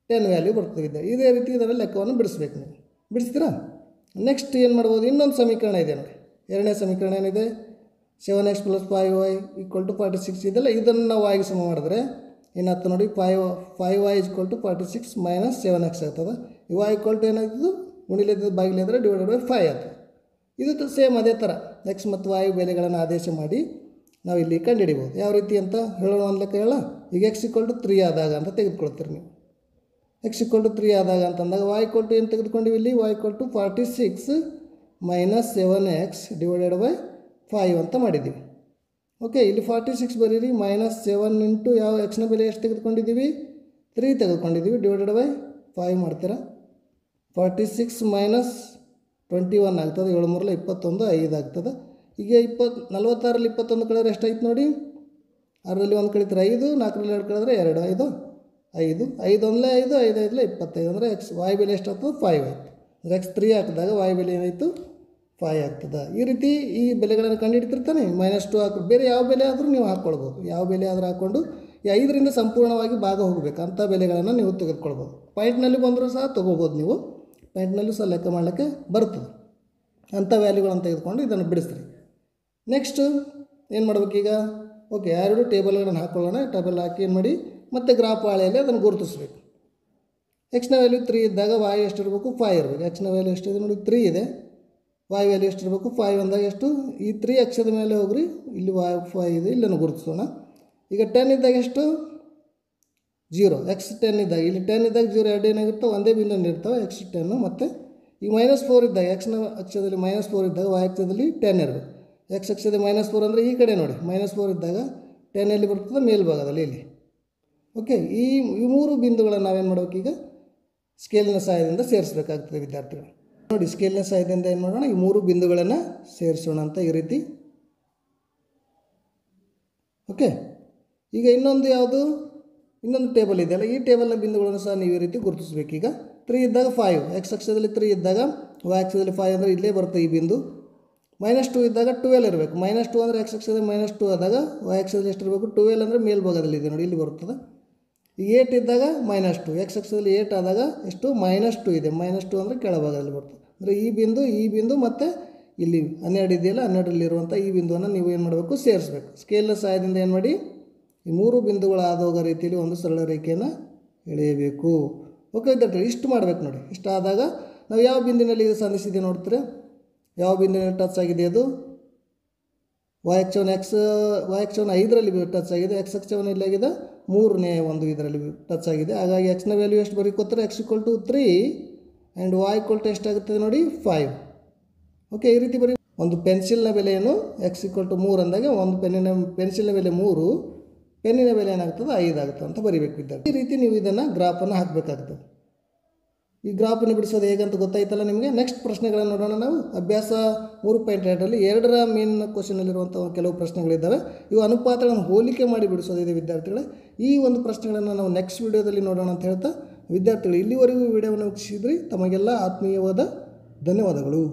10 ವ್ಯಾಲ್ಯೂ ಬರ್ತದೆ. ಇದೇ ರೀತಿ ಇದನ್ನು ಲೆಕ್ಕವನ್ನು ಬಿಡಿಸ್ಬೇಕು ನೀವು. ಬಿಡಿಸ್ತೀರಾ? ನೆಕ್ಸ್ಟ್ ಏನು ಮಾಡ್ಬೋದು? ಇನ್ನೊಂದು ಸಮೀಕರಣ ಇದೆ ನೋಡಿ. 2ನೇ ಸಮೀಕರಣ ಏನಿದೆ? 7X ಪ್ಲಸ್ 5Y = 46 ಇದೆಲ್ಲ. ಇದನ್ನು ನಾವು ವಾಯ್ಗೆ ಸಮ ಮಾಡಿದ್ರೆ ಏನಾಗ್ತದೆ ನೋಡಿ? 5Y = 46 - 7X ಆಗ್ತದೆ. ಈ Y = ಏನಾಗ್ತದೆ? ಗುಣಿಲಿದ್ದು ಬಾಗಿಲಿದ್ರೆ /5 ಆಗ್ತದೆ. ಇದು ಸೇಮ್ ಅದೇ ಥರ X ಮತ್ತು Y ಬೆಲೆಗಳನ್ನು ಆದೇಶ ಮಾಡಿ ನಾವು ಇಲ್ಲಿ ಕಂಡುಹಿಡಿಬೋದು. ಯಾವ ರೀತಿ ಅಂತ ಹೇಳೋಣ. ಒಂದು ಲೆಕ್ಕ ಹೇಳ. ಈಗ X = 3 ಆದಾಗ ಅಂತ ತೆಗೆದುಕೊಳ್ತೀರಿ ನೀವು. X = 3 ಆದಾಗ ಅಂತಂದಾಗ Y = ಏನು ತೆಗೆದುಕೊಂಡಿವಿ? ಇಲ್ಲಿ Y = 46 minus 7x divided by 5 ಅಂತ ಮಾಡಿದ್ದೀವಿ. ಓಕೆ, ಇಲ್ಲಿ 46 ಬರೀರಿ. -7 ಇಂಟು ಯಾವ ಎಕ್ಸ್ನ ಬೆಲೆ ಎಷ್ಟು ತೆಗೆದುಕೊಂಡಿದ್ದೀವಿ? 3 ತೆಗೆದುಕೊಂಡಿದ್ದೀವಿ. ಡಿವೈಡೆಡ್ ಬೈ 5 ಮಾಡ್ತೀರಾ. 46 ಮೈನಸ್ 21 ಆಗ್ತದೆ. 7 3 21, 5 ಆಗ್ತದೆ. ಈಗ 46ರಲ್ಲಿ 21 ಕಳೆದ್ರೆ ಎಷ್ಟಾಯ್ತು ನೋಡಿ. 6ರಲ್ಲಿ 1 ಕಳಿತಾರೆ 5, 4ರಲ್ಲಿ 2 ಕಳೆದ್ರೆ 2, 5 5 5 ಒಂದಲೇ 5, 5 5 25 ಅಂದರೆ y ಬೆಲೆ ಎಷ್ಟಾಗ್ತದೆ? 5 ಆಯಿತು. ಅಂದರೆ x3 ಹಾಕಿದಾಗ y ಬೆಲೆ ಏನಾಯಿತು? 5 ಆಗ್ತದೆ. ಈ ರೀತಿ ಈ ಬೆಲೆಗಳನ್ನು ಕಂಡುಹಿಡ್ತಿರ್ತಾನೆ. -2 ಹಾಕಿ ಬೇರೆ ಯಾವ ಬೆಲೆ ಆದರೂ ನೀವು ಹಾಕ್ಕೊಳ್ಬೋದು. ಯಾವ ಬೆಲೆ ಆದರೂ ಹಾಕ್ಕೊಂಡು ಈ 5ರಿಂದ ಸಂಪೂರ್ಣವಾಗಿ ಭಾಗ ಹೋಗಬೇಕು ಅಂಥ ಬೆಲೆಗಳನ್ನು ನೀವು ತೆಗೆದುಕೊಳ್ಬೋದು. ಪಾಯಿಂಟ್ನಲ್ಲಿ ಬಂದರೂ ಸಹ ತೊಗೋಬೋದು. ನೀವು ಪಾಯಿಂಟ್ನಲ್ಲೂ ಸಹ ಲೆಕ್ಕ ಮಾಡಲಿಕ್ಕೆ ಬರ್ತದೆ. ಅಂಥ ವ್ಯಾಲ್ಯೂಗಳನ್ನು ತೆಗೆದುಕೊಂಡು ಇದನ್ನು ಬಿಡಿಸ್ರಿ. ನೆಕ್ಸ್ಟು ಏನು ಮಾಡಬೇಕೀಗ? ಓಕೆ, ಎರಡು ಟೇಬಲ್ಗಳನ್ನು ಹಾಕ್ಕೊಳ್ಳೋಣ. ಟೇಬಲ್ ಹಾಕಿ ಏನು ಮಾಡಿ ಮತ್ತು ಗ್ರಾಫ್ ಹಾಳೆಯಲ್ಲಿ ಅದನ್ನು ಗುರುತಿಸ್ಬೇಕು. ಎಕ್ಸ್ನ ವ್ಯಾಲ್ಯೂ 3 ಇದ್ದಾಗ y ಎಷ್ಟಿರಬೇಕು? 5 ಇರಬೇಕು. ಎಕ್ಸ್ನ ವ್ಯಾಲ್ಯೂ ಎಷ್ಟಿದೆ ನೋಡಿ? 3 ಇದೆ. y ವ್ಯಾಲ್ಯೂ ಎಷ್ಟಿರಬೇಕು? 5 ಅಂದಾಗ ಎಷ್ಟು? ಈ 3 ಅಕ್ಷದ ಮೇಲೆ ಹೋಗ್ರಿ. ಇಲ್ಲಿ y 5 ಇದೆ, ಇಲ್ಲನ್ನು ಗುರುತಿಸೋಣ. ಈಗ 10 ಇದ್ದಾಗ ಎಷ್ಟು? 0. x 10 ಇದ್ದಾಗ ಇಲ್ಲಿ 10 ಇದ್ದಾಗ 0 ಎರಡು ಏನಾಗಿರ್ತವೆ? ಒಂದೇ ಬಿಂದುವನ್ನು ಇರ್ತವೆ. x 10 ಮತ್ತು ಈಗ -4 ಇದ್ದಾಗ ಎಕ್ಸ್ನ ಅಕ್ಷದಲ್ಲಿ -4 ಇದ್ದಾಗ y ಅಕ್ಷದಲ್ಲಿ 10 ಇರಬೇಕು. ಎಕ್ಸ್ ಅಕ್ಷದ -4 ಅಂದರೆ ಈ ಕಡೆ ನೋಡಿ. -4 ಇದ್ದಾಗ 10 ಎಲ್ಲಿ ಬರ್ತದೆ? ಮೇಲ್ಭಾಗದಲ್ಲಿ ಇಲ್ಲಿ. ಓಕೆ, ಈ 3 ಬಿಂದುಗಳನ್ನು ನಾವೇನು ಮಾಡಬೇಕು? ಈಗ ಸ್ಕೇಲಿನ ಸಹಾಯದಿಂದ ಸೇರಿಸಬೇಕಾಗ್ತದೆ ವಿದ್ಯಾರ್ಥಿಗಳು. ನೋಡಿ, ಸ್ಕೇಲಿನ ಸಹಾಯದಿಂದ ಏನು ಮಾಡೋಣ? ಈ 3 ಬಿಂದುಗಳನ್ನು ಸೇರಿಸೋಣ ಅಂತ ಈ ರೀತಿ. ಓಕೆ, ಈಗ ಇನ್ನೊಂದು ಯಾವುದು? ಇನ್ನೊಂದು ಟೇಬಲ್ ಇದೆಯಲ್ಲ, ಈ ಟೇಬಲ್ನ ಬಿಂದುಗಳನ್ನು ಸಹ ನೀವು ಈ ರೀತಿ ಗುರುತಿಸಬೇಕು. ಈಗ 3 ಇದ್ದಾಗ 5, ಎಕ್ಸ್ ಅಕ್ಷದಲ್ಲಿ 3 ಇದ್ದಾಗ y ಅಕ್ಷದಲ್ಲಿ 5 ಅಂದರೆ ಇಲ್ಲೇ ಬರುತ್ತೆ ಈ ಬಿಂದು. -2 ಇದ್ದಾಗ 12 ಇರಬೇಕು. -2 ಅಂದರೆ ಎಕ್ಸ್ ಅಕ್ಷದಲ್ಲಿ -2 ಆದಾಗ y ಅಕ್ಷದಲ್ಲಿ ಎಷ್ಟು ಇರಬೇಕು? 12 ಅಂದರೆ ಮೇಲ್ಭಾಗದಲ್ಲಿ ಇದೆ ನೋಡಿ, ಇಲ್ಲಿ ಬರ್ತದೆ. ಈಗ 8 ಇದ್ದಾಗ -2, ಎಕ್ಸ್ ಅಕ್ಷದಲ್ಲಿ 8 ಆದಾಗ ಎಷ್ಟು? -2 ಇದೆ. -2 ಅಂದರೆ ಕೆಳಭಾಗದಲ್ಲಿ ಬರ್ತದೆ. ಅಂದರೆ ಈ ಬಿಂದು ಮತ್ತು ಇಲ್ಲಿ 12 ಇದೆಯಲ್ಲ, 12ರಲ್ಲಿರುವಂಥ ಈ ಬಿಂದುವನ್ನು ನೀವು ಏನು ಮಾಡಬೇಕು? ಸೇರಿಸಬೇಕು. ಸ್ಕೇಲ್ನ ಸಹಾಯದಿಂದ ಏನು ಮಾಡಿ ಈ 3 ಬಿಂದುಗಳು ಆದೋಗೋ ರೀತಿಯಲ್ಲಿ ಒಂದು ಸರಳ ರೇಖೆಯನ್ನು ಎಳೆಯಬೇಕು. ಓಕೆ ವಿದ್ಯಾರ್ಥಿಗಳು, ಇಷ್ಟು ಮಾಡಬೇಕು ನೋಡಿ. ಇಷ್ಟು ಆದಾಗ ನಾವು ಯಾವ ಬಿಂದಿನಲ್ಲಿ ಇದು ಸಂಧಿಸಿದೆ ನೋಡ್ತೀರಾ? ಯಾವ ಬಿಂದುವಿನಲ್ಲಿ ಟಚ್ ಆಗಿದೆ? ಅದು y ಅಕ್ಷವನ್ನು 5ರಲ್ಲಿ ಟಚ್ ಆಗಿದೆ. ಎಕ್ಸ್ ಅಕ್ಷವನ್ನು ಇಲ್ಲಾಗಿದೆ 3ನೇ ಒಂದು ಇದರಲ್ಲಿ ಟಚ್ ಆಗಿದೆ. ಹಾಗಾಗಿ ಎಕ್ಸ್ನ ವ್ಯಾಲ್ಯೂ ಎಷ್ಟು ಬರೀಕೋತಾರೆ? x = 3 ಆ್ಯಂಡ್ y = ಎಷ್ಟಾಗುತ್ತದೆ ನೋಡಿ? 5. ಓಕೆ, ಈ ರೀತಿ ಬರೀ ಒಂದು ಪೆನ್ಸಿಲ್ನ ಬೆಲೆಯನ್ನು x = 3 ಅಂದಾಗ ಒಂದು ಪೆನ್ಸಿಲ್ನ ಬೆಲೆ 3, ಪೆನ್ನಿನ ಬೆಲೆ ಏನಾಗ್ತದೆ? 5 ಆಗುತ್ತೆ ಅಂತ ಬರೀಬೇಕು ವಿದ್ಯಾರ್ಥಿ. ಈ ರೀತಿ ನೀವು ಇದನ್ನು ಗ್ರಾಫನ್ನು ಹಾಕಬೇಕಾಗ್ತದೆ. ಈ ಗ್ರಾಫನ್ನು ಬಿಡಿಸೋದು ಹೇಗಂತ ಗೊತ್ತಾಯ್ತಲ್ಲ ನಿಮಗೆ. ನೆಕ್ಸ್ಟ್ ಪ್ರಶ್ನೆಗಳನ್ನು ನೋಡೋಣ ನಾವು. ಅಭ್ಯಾಸ 3.2ರಲ್ಲಿ 2ರ ಮೇನ್ ಕ್ವಶನಲ್ಲಿರುವಂಥ ಕೆಲವು ಪ್ರಶ್ನೆಗಳಿದ್ದಾವೆ. ಇವು ಅನುಪಾತಗಳನ್ನು ಹೋಲಿಕೆ ಮಾಡಿ ಬಿಡಿಸೋದಿದೆ ವಿದ್ಯಾರ್ಥಿಗಳೇ. ಈ ಒಂದು ಪ್ರಶ್ನೆಗಳನ್ನು ನಾವು ನೆಕ್ಸ್ಟ್ ವಿಡಿಯೋದಲ್ಲಿ ನೋಡೋಣ ಅಂತ ಹೇಳ್ತಾ, ವಿದ್ಯಾರ್ಥಿಗಳು ಇಲ್ಲಿವರೆಗೂ ವಿಡಿಯೋವನ್ನು ವೀಕ್ಷಿಸಿದ್ರಿ. ತಮಗೆಲ್ಲ ಆತ್ಮೀಯವಾದ ಧನ್ಯವಾದಗಳು.